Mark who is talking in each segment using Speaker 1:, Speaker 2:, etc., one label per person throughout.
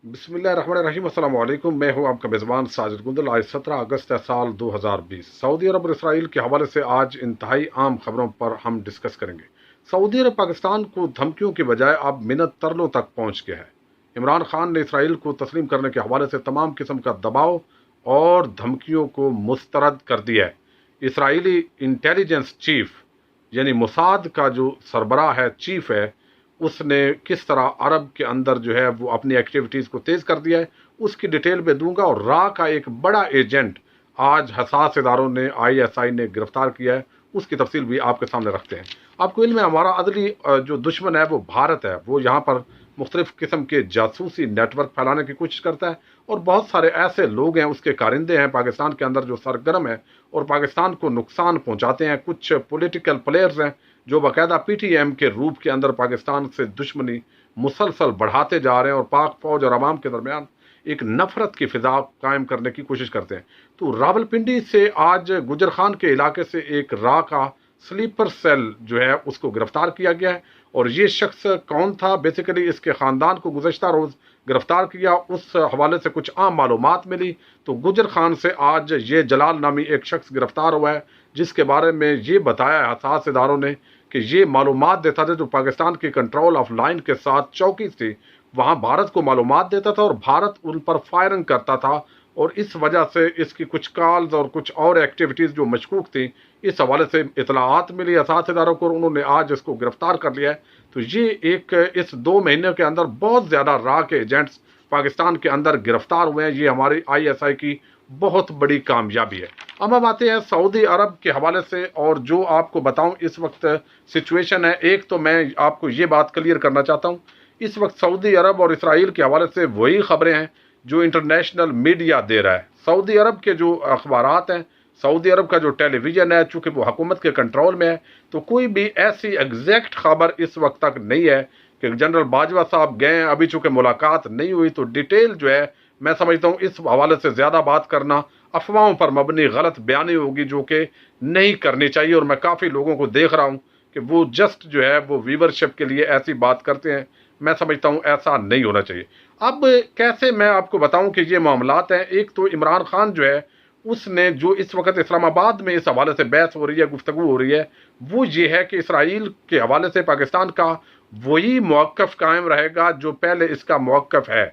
Speaker 1: بسم اللہ الرحمن الرحیم۔ السلام علیکم، میں ہوں آپ کا میزبان ساجد گندل۔ آج 17 اگست ہے سال 2020۔ سعودی عرب اور اسرائیل کے حوالے سے آج انتہائی عام خبروں پر ہم ڈسکس کریں گے۔ سعودی عرب پاکستان کو دھمکیوں کے بجائے اب منت ترلوں تک پہنچ گیا ہے۔ عمران خان نے اسرائیل کو تسلیم کرنے کے حوالے سے تمام قسم کا دباؤ اور دھمکیوں کو مسترد کر دیا ہے۔ اسرائیلی انٹیلیجنس چیف یعنی موساد کا جو سربراہ ہے، چیف ہے، اس نے کس طرح عرب کے اندر جو ہے وہ اپنی ایکٹیویٹیز کو تیز کر دیا ہے، اس کی ڈیٹیل میں دوں گا۔ اور را کا ایک بڑا ایجنٹ آج حساس اداروں نے ISI نے گرفتار کیا ہے، اس کی تفصیل بھی آپ کے سامنے رکھتے ہیں۔ آپ کو علم ہے ہمارا عدلی جو دشمن ہے وہ بھارت ہے، وہ یہاں پر مختلف قسم کے جاسوسی نیٹ ورک پھیلانے کی کوشش کرتا ہے، اور بہت سارے ایسے لوگ ہیں، اس کے کارندے ہیں پاکستان کے اندر جو سرگرم ہیں اور پاکستان کو نقصان پہنچاتے ہیں۔ کچھ پولیٹیکل پلیئرز ہیں جو باقاعدہ PTM کے روپ کے اندر پاکستان سے دشمنی مسلسل بڑھاتے جا رہے ہیں اور پاک فوج اور عوام کے درمیان ایک نفرت کی فضا قائم کرنے کی کوشش کرتے ہیں۔ تو راولپنڈی سے آج گجر خان کے علاقے سے ایک را کا سلیپر سیل جو ہے اس کو گرفتار کیا گیا ہے، اور یہ شخص کون تھا، بیسیکلی اس کے خاندان کو گزشتہ روز گرفتار کیا، اس حوالے سے کچھ عام معلومات ملی۔ تو گجر خان سے آج یہ جلال نامی ایک شخص گرفتار ہوا ہے، جس کے بارے میں یہ بتایا حساس اداروں نے کہ یہ معلومات دیتا تھا، جو پاکستان کی کنٹرول آف لائن کے ساتھ چوکی تھی وہاں بھارت کو معلومات دیتا تھا، اور بھارت ان پر فائرنگ کرتا تھا، اور اس وجہ سے اس کی کچھ کالز اور کچھ اور ایکٹیویٹیز جو مشکوک تھیں، اس حوالے سے اطلاعات ملی حساس اداروں کو، اور انہوں نے آج اس کو گرفتار کر لیا ہے۔ تو یہ اس 2 مہینے کے اندر بہت زیادہ را کے ایجنٹس پاکستان کے اندر گرفتار ہوئے ہیں۔ یہ ہماری ISI کی بہت بڑی کامیابی ہے۔ اب ہم آتے ہیں سعودی عرب کے حوالے سے، اور جو آپ کو بتاؤں اس وقت سچویشن ہے، ایک تو میں آپ کو یہ بات کلیئر کرنا چاہتا ہوں، اس وقت سعودی عرب اور اسرائیل کے حوالے سے وہی خبریں ہیں جو انٹرنیشنل میڈیا دے رہا ہے۔ سعودی عرب کے جو اخبارات ہیں، سعودی عرب کا جو ٹیلی ویژن ہے، چونکہ وہ حکومت کے کنٹرول میں ہے، تو کوئی بھی ایسی ایگزیکٹ خبر اس وقت تک نہیں ہے کہ جنرل باجوہ صاحب گئے ہیں۔ ابھی چونکہ ملاقات نہیں ہوئی، تو ڈیٹیل جو ہے میں سمجھتا ہوں اس حوالے سے زیادہ بات کرنا افواہوں پر مبنی غلط بیانی ہوگی، جو کہ نہیں کرنی چاہیے۔ اور میں کافی لوگوں کو دیکھ رہا ہوں کہ وہ جسٹ جو ہے وہ ویورشپ کے لیے ایسی بات کرتے ہیں، میں سمجھتا ہوں ایسا نہیں ہونا چاہیے۔ اب کیسے میں آپ کو بتاؤں کہ یہ معاملات ہیں۔ ایک تو عمران خان جو ہے اس نے جو اس وقت اسلام آباد میں اس حوالے سے بحث ہو رہی ہے، گفتگو ہو رہی ہے، وہ یہ ہے کہ اسرائیل کے حوالے سے پاکستان کا وہی موقف قائم رہے گا جو پہلے اس کا موقف ہے۔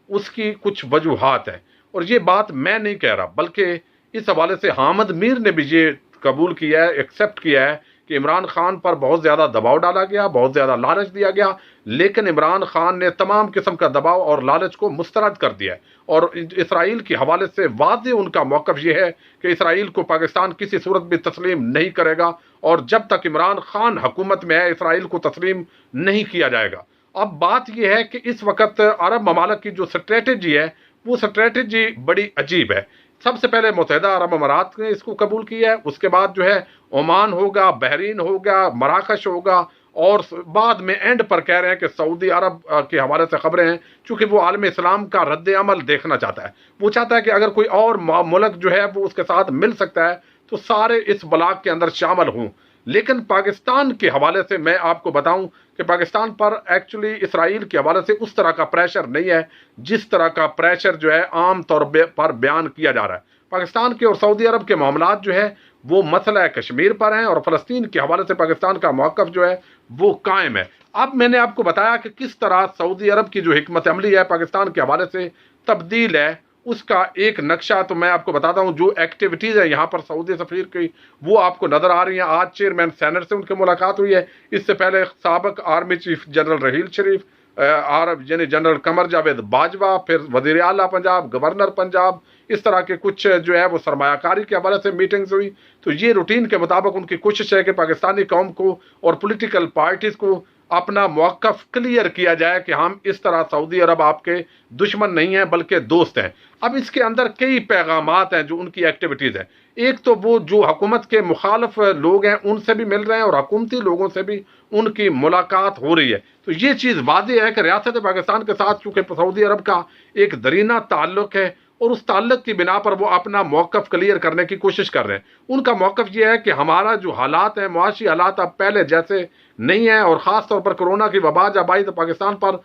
Speaker 1: اس کی کچھ وجوہات ہیں، اور یہ بات میں نہیں کہہ رہا، بلکہ اس حوالے سے حامد میر نے بھی یہ قبول کیا ہے، ایکسیپٹ کیا ہے کہ عمران خان پر بہت زیادہ دباؤ ڈالا گیا، بہت زیادہ لالچ دیا گیا، لیکن عمران خان نے تمام قسم کا دباؤ اور لالچ کو مسترد کر دیا ہے۔ اور اسرائیل کے حوالے سے واضح ان کا موقف یہ ہے کہ اسرائیل کو پاکستان کسی صورت بھی تسلیم نہیں کرے گا، اور جب تک عمران خان حکومت میں ہے اسرائیل کو تسلیم نہیں کیا جائے گا۔ اب بات یہ ہے کہ اس وقت عرب ممالک کی جو اسٹریٹجی ہے، وہ اسٹریٹجی بڑی عجیب ہے۔ سب سے پہلے متحدہ عرب امارات نے اس کو قبول کیا ہے، اس کے بعد جو ہے عمان ہوگا، بحرین ہوگا، مراکش ہوگا، اور بعد میں اینڈ پر کہہ رہے ہیں کہ سعودی عرب کے حوالے سے خبریں ہیں، چونکہ وہ عالم اسلام کا رد عمل دیکھنا چاہتا ہے۔ وہ چاہتا ہے کہ اگر کوئی اور ملک جو ہے وہ اس کے ساتھ مل سکتا ہے تو سارے اس بلاک کے اندر شامل ہوں۔ لیکن پاکستان کے حوالے سے میں آپ کو بتاؤں کہ پاکستان پر ایکچولی اسرائیل کے حوالے سے اس طرح کا پریشر نہیں ہے جس طرح کا پریشر جو ہے عام طور پر بیان کیا جا رہا ہے۔ پاکستان کے اور سعودی عرب کے معاملات جو ہے وہ مسئلہ کشمیر پر ہیں، اور فلسطین کے حوالے سے پاکستان کا موقف جو ہے وہ قائم ہے۔ اب میں نے آپ کو بتایا کہ کس طرح سعودی عرب کی جو حکمت عملی ہے پاکستان کے حوالے سے تبدیل ہے، اس کا ایک نقشہ تو میں آپ کو بتاتا ہوں۔ جو ایکٹیویٹیز ہے یہاں پر سعودی سفیر کی، وہ آپ کو نظر آ رہی ہیں۔ آج چیئرمین سینٹ سے ان کی ملاقات ہوئی ہے، اس سے پہلے سابق آرمی چیف جنرل رحیل شریف، یعنی جنرل قمر جاوید باجوہ، پھر وزیر اعلیٰ پنجاب، گورنر پنجاب، اس طرح کے کچھ جو ہے وہ سرمایہ کاری کے حوالے سے میٹنگز ہوئی۔ تو یہ روٹین کے مطابق ان کی کوشش ہے کہ پاکستانی قوم کو اور پولیٹیکل پارٹیز کو اپنا موقف کلیئر کیا جائے کہ ہم اس طرح سعودی عرب آپ کے دشمن نہیں ہیں بلکہ دوست ہیں۔ اب اس کے اندر کئی پیغامات ہیں جو ان کی ایکٹیویٹیز ہیں۔ ایک تو وہ جو حکومت کے مخالف لوگ ہیں ان سے بھی مل رہے ہیں، اور حکومتی لوگوں سے بھی ان کی ملاقات ہو رہی ہے۔ تو یہ چیز واضح ہے کہ ریاست پاکستان کے ساتھ چونکہ سعودی عرب کا ایک دیرینہ تعلق ہے، اور اس تعلق کی بنا پر وہ اپنا موقف کلیئر کرنے کی کوشش کر رہے ہیں۔ ان کا موقف یہ ہے کہ ہمارا جو حالات ہیں، معاشی حالات اب پہلے جیسے نہیں ہیں، اور خاص طور پر کورونا کی وبا جب آئی تو پاکستان پر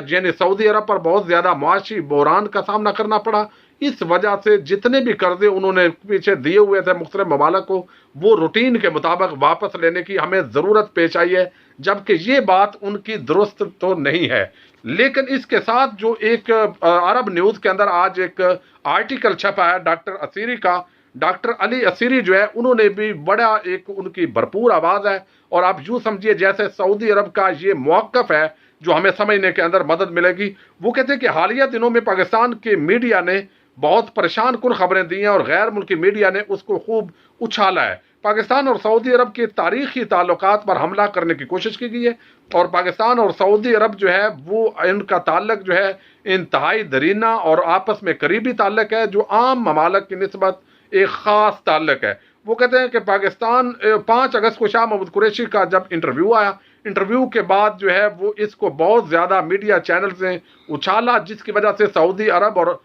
Speaker 1: یعنی سعودی عرب پر بہت زیادہ معاشی بحران کا سامنا کرنا پڑا۔ اس وجہ سے جتنے بھی قرضے انہوں نے پیچھے دیے ہوئے تھے مختلف ممالک کو، وہ روٹین کے مطابق واپس لینے کی ہمیں ضرورت پیش آئی ہے، جبکہ یہ بات ان کی درست تو نہیں ہے۔ لیکن اس کے ساتھ جو ایک عرب نیوز کے اندر آج ایک آرٹیکل چھپا ہے ڈاکٹر اسیری کا، ڈاکٹر علی اسیری جو ہے انہوں نے بھی بڑا ایک ان کی بھرپور آواز ہے، اور آپ یوں سمجھیے جیسے سعودی عرب کا یہ موقف ہے جو ہمیں سمجھنے کے اندر مدد ملے گی۔ وہ کہتے ہیں کہ حالیہ دنوں میں پاکستان کے میڈیا نے بہت پریشان کن خبریں دی ہیں، اور غیر ملکی میڈیا نے اس کو خوب اچھالا ہے۔ پاکستان اور سعودی عرب کے تاریخی تعلقات پر حملہ کرنے کی کوشش کی گئی ہے، اور پاکستان اور سعودی عرب جو ہے وہ ان کا تعلق جو ہے انتہائی درینہ اور آپس میں قریبی تعلق ہے، جو عام ممالک کی نسبت ایک خاص تعلق ہے۔ وہ کہتے ہیں کہ پاکستان 5 اگست کو شاہ محمود قریشی کا جب انٹرویو آیا، انٹرویو کے بعد جو ہے وہ اس کو بہت زیادہ میڈیا چینلز نے اچھالا، جس کی وجہ سے سعودی عرب اور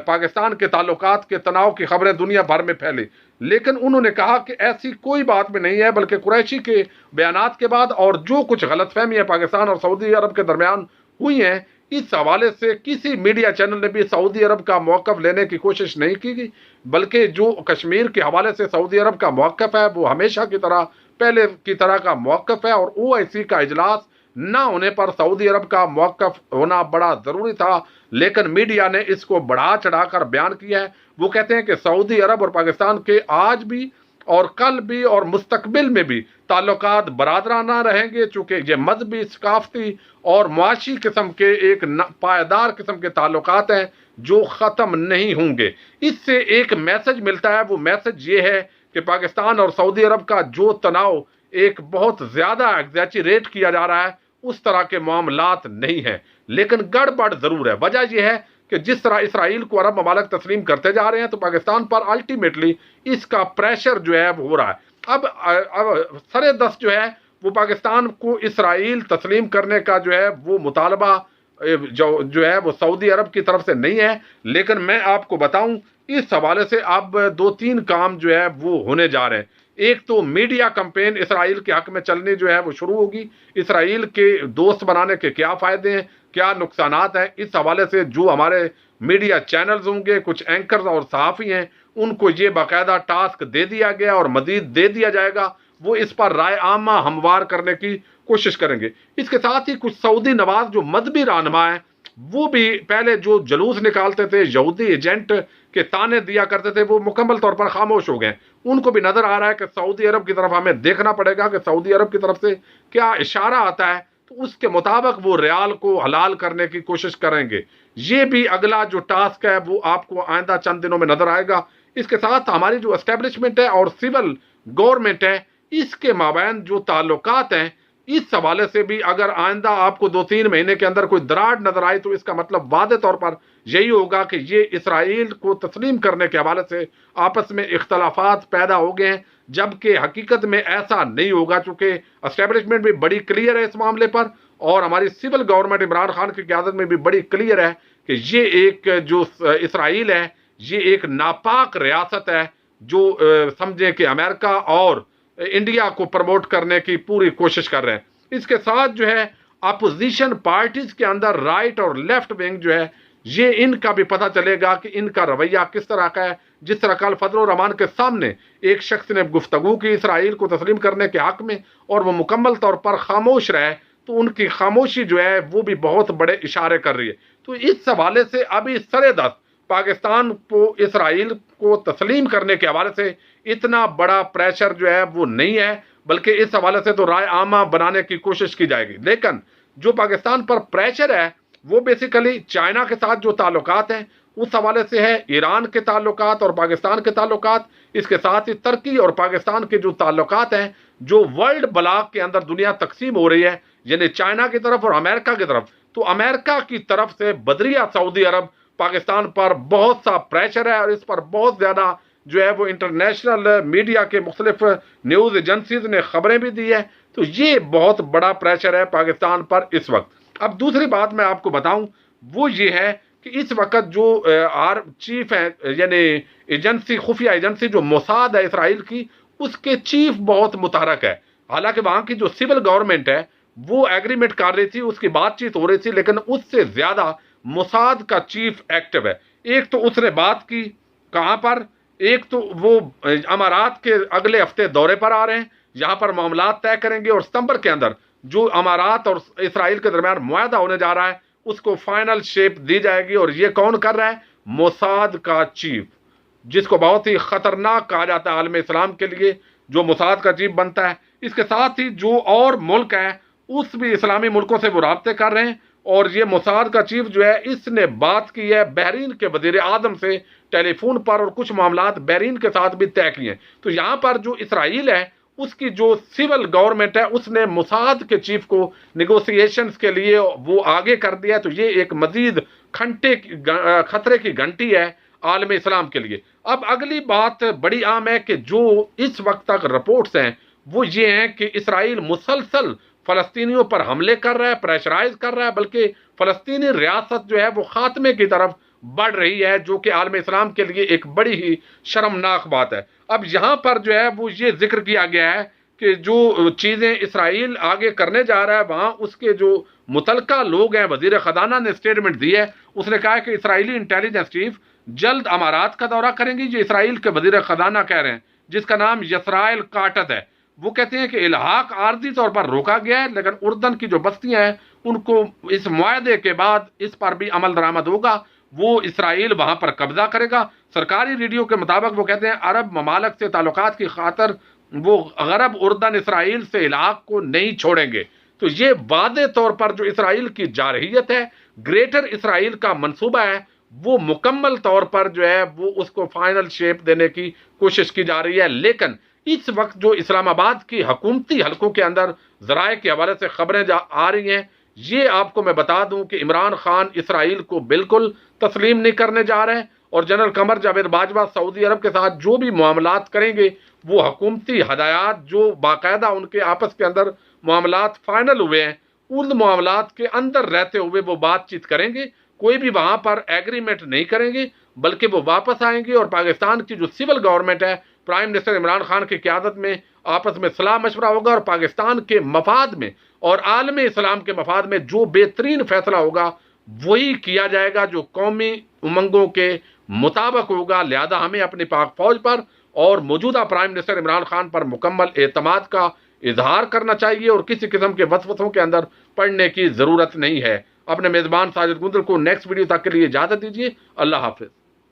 Speaker 1: پاکستان کے تعلقات کے تناؤ کی خبریں دنیا بھر میں پھیلی۔ لیکن انہوں نے کہا کہ ایسی کوئی بات بھی نہیں ہے، بلکہ قریشی کے بیانات کے بعد اور جو کچھ غلط فہمی ہے پاکستان اور سعودی عرب کے درمیان ہوئی ہیں، اس حوالے سے کسی میڈیا چینل نے بھی سعودی عرب کا موقف لینے کی کوشش نہیں کی گئی، بلکہ جو کشمیر کے حوالے سے سعودی عرب کا موقف ہے وہ ہمیشہ کی طرح پہلے کی طرح کا موقف ہے، اور OIC کا اجلاس نہ ہونے پر سعودی عرب کا موقف ہونا بڑا ضروری تھا، لیکن میڈیا نے اس کو بڑھا چڑھا کر بیان کیا ہے۔ وہ کہتے ہیں کہ سعودی عرب اور پاکستان کے آج بھی اور کل بھی اور مستقبل میں بھی تعلقات برادرانہ رہیں گے، چونکہ یہ مذہبی، ثقافتی اور معاشی قسم کے ایک پائیدار قسم کے تعلقات ہیں جو ختم نہیں ہوں گے۔ اس سے ایک میسج ملتا ہے، وہ میسج یہ ہے کہ پاکستان اور سعودی عرب کا جو تناؤ ایک بہت زیادہ ایگزیجریٹ کیا جا رہا ہے، اس طرح کے معاملات نہیں ہیں، لیکن گڑبڑ ضرور ہے۔ وجہ یہ ہے کہ جس طرح اسرائیل کو عرب ممالک تسلیم کرتے جا رہے ہیں، تو پاکستان پر الٹیمیٹلی اس کا پریشر جو ہے وہ ہو رہا ہے۔ اب سر دست جو ہے وہ پاکستان کو اسرائیل تسلیم کرنے کا جو ہے وہ مطالبہ جو ہے وہ سعودی عرب کی طرف سے نہیں ہے، لیکن میں آپ کو بتاؤں اس حوالے سے اب 2-3 کام جو ہے وہ ہونے جا رہے ہیں۔ ایک تو میڈیا کمپین اسرائیل کے حق میں چلنے جو ہے وہ شروع ہوگی۔ اسرائیل کے دوست بنانے کے کیا فائدے ہیں، کیا نقصانات ہیں، اس حوالے سے جو ہمارے میڈیا چینلز ہوں گے، کچھ اینکرز اور صحافی ہیں، ان کو یہ باقاعدہ ٹاسک دے دیا گیا اور مزید دے دیا جائے گا، وہ اس پر رائے عامہ ہموار کرنے کی کوشش کریں گے۔ اس کے ساتھ ہی کچھ سعودی نواز جو مذہبی رہنما ہیں، وہ بھی پہلے جو جلوس نکالتے تھے، یہودی ایجنٹ کے تانے دیا کرتے تھے، وہ مکمل طور پر خاموش ہو گئے۔ ان کو بھی نظر آ رہا ہے کہ سعودی عرب کی طرف ہمیں دیکھنا پڑے گا کہ سعودی عرب کی طرف سے کیا اشارہ آتا ہے، تو اس کے مطابق وہ ریال کو حلال کرنے کی کوشش کریں گے۔ یہ بھی اگلا جو ٹاسک ہے وہ آپ کو آئندہ چند دنوں میں نظر آئے گا۔ اس کے ساتھ ہماری جو اسٹیبلشمنٹ ہے اور سول گورنمنٹ ہے، اس کے مابین جو تعلقات ہیں، اس حوالے سے بھی اگر آئندہ آپ کو 2-3 مہینے کے اندر کوئی دراڑ نظر آئی، تو اس کا مطلب واضح طور پر یہی ہوگا کہ یہ اسرائیل کو تسلیم کرنے کے حوالے سے آپس میں اختلافات پیدا ہو گئے ہیں، جبکہ حقیقت میں ایسا نہیں ہوگا، چونکہ اسٹیبلشمنٹ بھی بڑی کلیئر ہے اس معاملے پر، اور ہماری سول گورنمنٹ عمران خان کی قیادت میں بھی بڑی کلیئر ہے کہ یہ ایک جو اسرائیل ہے، یہ ایک ناپاک ریاست ہے، جو سمجھیں کہ امریکہ اور انڈیا کو پروموٹ کرنے کی پوری کوشش کر رہے ہیں۔ اس کے ساتھ جو ہے اپوزیشن پارٹیز کے اندر رائٹ اور لیفٹ ونگ جو ہے، یہ ان کا بھی پتہ چلے گا کہ ان کا رویہ کس طرح کا ہے۔ جس طرح کل فضل الرحمان کے سامنے ایک شخص نے گفتگو کی اسرائیل کو تسلیم کرنے کے حق میں، اور وہ مکمل طور پر خاموش رہے، تو ان کی خاموشی جو ہے وہ بھی بہت بڑے اشارے کر رہی ہے۔ تو اس حوالے سے ابھی سر دست پاکستان کو اسرائیل کو تسلیم کرنے کے حوالے سے اتنا بڑا پریشر جو ہے وہ نہیں ہے، بلکہ اس حوالے سے تو رائے عامہ بنانے کی کوشش کی جائے گی۔ لیکن جو پاکستان پر پریشر ہے وہ بیسیکلی چائنا کے ساتھ جو تعلقات ہیں اس حوالے سے ہے، ایران کے تعلقات اور پاکستان کے تعلقات، اس کے ساتھ ہی ترکی اور پاکستان کے جو تعلقات ہیں، جو ورلڈ بلاک کے اندر دنیا تقسیم ہو رہی ہے، یعنی چائنا کی طرف اور امریکہ کی طرف، تو امریکہ کی طرف سے بدریہ سعودی عرب پاکستان پر بہت سا پریشر ہے، اور اس پر بہت زیادہ جو ہے وہ انٹرنیشنل میڈیا کے مختلف نیوز ایجنسیز نے خبریں بھی دی ہیں۔ تو یہ بہت بڑا پریشر ہے پاکستان پر اس وقت۔ اب دوسری بات میں آپ کو بتاؤں وہ یہ ہے کہ اس وقت جو چیف ہے یعنی ایجنسی خفیہ ایجنسی جو موساد ہے اسرائیل کی، اس کے چیف بہت متحرک ہے. حالانکہ وہاں کی جو سول گورنمنٹ ہے وہ ایگریمنٹ کر رہی تھی، اس کی بات چیت ہو رہی تھی، لیکن اس سے زیادہ موساد کا چیف ایکٹیو ہے. ایک تو اس نے بات کی کہاں پر، ایک تو وہ امارات کے اگلے ہفتے دورے پر آ رہے ہیں، یہاں پر معاملات طے کریں گے، اور ستمبر کے اندر جو امارات اور اسرائیل کے درمیان معاہدہ ہونے جا رہا ہے اس کو فائنل شیپ دی جائے گی. اور یہ کون کر رہا ہے؟ موساد کا چیف، جس کو بہت ہی خطرناک کہا جاتا ہے عالم اسلام کے لیے، جو موساد کا چیف بنتا ہے. اس کے ساتھ ہی جو اور ملک ہیں اس بھی اسلامی ملکوں سے وہ رابطے کر رہے ہیں. اور یہ موساد کا چیف جو ہے اس نے بات کی ہے بحرین کے وزیر اعظم سے ٹیلی فون پر، اور کچھ معاملات بحرین کے ساتھ بھی طے کیے ہیں. تو یہاں پر جو اسرائیل ہے اس کی جو سول گورنمنٹ ہے اس نے موساد کے چیف کو نیگوسیشنز کے لیے وہ آگے کر دیا. تو یہ ایک مزید خطرے کی گھنٹی ہے عالم اسلام کے لیے. اب اگلی بات بڑی عام ہے کہ جو اس وقت تک رپورٹس ہیں وہ یہ ہیں کہ اسرائیل مسلسل فلسطینیوں پر حملے کر رہا ہے، پریشرائز کر رہا ہے، بلکہ فلسطینی ریاست جو ہے وہ خاتمے کی طرف بڑھ رہی ہے، جو کہ عالم اسلام کے لیے ایک بڑی ہی شرمناک بات ہے. اب یہاں پر جو ہے وہ یہ ذکر کیا گیا ہے کہ جو چیزیں اسرائیل آگے کرنے جا رہا ہے وہاں اس کے جو متعلقہ لوگ ہیں، وزیر خزانہ نے اسٹیٹمنٹ دی ہے، اس نے کہا ہے کہ اسرائیلی انٹیلیجنس چیف جلد امارات کا دورہ کریں گی. یہ اسرائیل کے وزیر خزانہ کہہ رہے ہیں، جس کا نام یسرائیل کاٹت ہے. وہ کہتے ہیں کہ الحاق عارضی طور پر روکا گیا ہے، لیکن اردن کی جو بستیاں ہیں ان کو اس معاہدے کے بعد اس پر بھی عمل درآمد ہوگا، وہ اسرائیل وہاں پر قبضہ کرے گا. سرکاری ریڈیو کے مطابق وہ کہتے ہیں عرب ممالک سے تعلقات کی خاطر وہ غرب اردن اسرائیل سے الحاق کو نہیں چھوڑیں گے. تو یہ واضح طور پر جو اسرائیل کی جارحیت ہے، گریٹر اسرائیل کا منصوبہ ہے، وہ مکمل طور پر جو ہے وہ اس کو فائنل شیپ دینے کی کوشش کی جا رہی ہے. لیکن اس وقت جو اسلام آباد کی حکومتی حلقوں کے اندر ذرائع کے حوالے سے خبریں آ رہی ہیں، یہ آپ کو میں بتا دوں کہ عمران خان اسرائیل کو بالکل تسلیم نہیں کرنے جا رہے ہیں، اور جنرل قمر جاوید باجوہ سعودی عرب کے ساتھ جو بھی معاملات کریں گے وہ حکومتی ہدایات جو باقاعدہ ان کے آپس کے اندر معاملات فائنل ہوئے ہیں ان معاملات کے اندر رہتے ہوئے وہ بات چیت کریں گے. کوئی بھی وہاں پر ایگریمنٹ نہیں کریں گے، بلکہ وہ واپس آئیں گے، اور پاکستان کی جو سول گورنمنٹ ہے پرائم منسٹر عمران خان کی قیادت میں آپس میں صلاح مشورہ ہوگا، اور پاکستان کے مفاد میں اور عالم اسلام کے مفاد میں جو بہترین فیصلہ ہوگا وہی کیا جائے گا جو قومی امنگوں کے مطابق ہوگا. لہذا ہمیں اپنی پاک فوج پر اور موجودہ پرائم منسٹر عمران خان پر مکمل اعتماد کا اظہار کرنا چاہیے، اور کسی قسم کے وسوسوں کے اندر پڑنے کی ضرورت نہیں ہے. اپنے میزبان ساجد گندل کو نیکسٹ ویڈیو تک کے لیے اجازت دیجیے. اللہ حافظ.